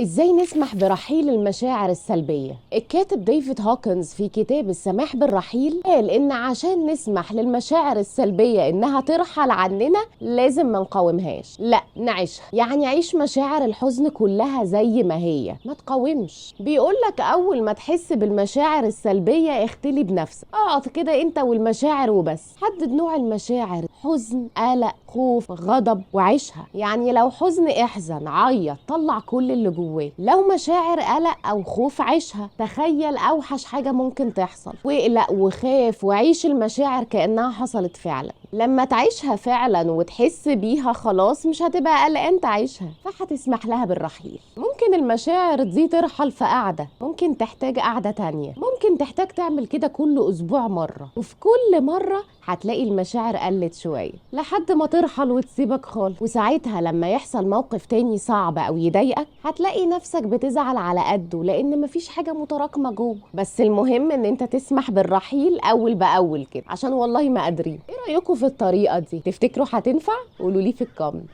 ازاي نسمح برحيل المشاعر السلبية؟ الكاتب ديفيد هوكنز في كتاب السماح بالرحيل قال ان عشان نسمح للمشاعر السلبية انها ترحل عننا لازم ما نقاومهاش، لا نعيشها. يعني عيش مشاعر الحزن كلها زي ما هي، ما تقاومش. بيقولك اول ما تحس بالمشاعر السلبية اختلي بنفسك، اقعد كده انت والمشاعر وبس. حدد نوع المشاعر، حزن، قلق، خوف، غضب، وعيشها. يعني لو حزن احزن، عيط، طلع كل اللي جواك. لو مشاعر قلق او خوف عيشها، تخيل اوحش حاجة ممكن تحصل واقلق وخاف وعيش المشاعر كأنها حصلت فعلا. لما تعيشها فعلا وتحس بيها خلاص مش هتبقى قلقان تعيشها، فهتسمح لها بالرحيل. ممكن المشاعر دي ترحل في قعدة، ممكن تحتاج قعدة تانية، ممكن تحتاج تعمل كده كل اسبوع مرة، وفي كل مرة هتلاقي المشاعر قلت شوية لحد ما ترحل وتسيبك خالص. وساعتها لما يحصل موقف تاني صعب او يضايقك هتلاقي نفسك بتزعل على قده، لان مفيش حاجة متراكمة جوه. بس المهم ان انت تسمح بالرحيل اول باول كده، عشان والله ما قادرين. ايه رأيكم في الطريقة دي؟ تفتكروا هتنفع؟ قولوا لي في الكومنت.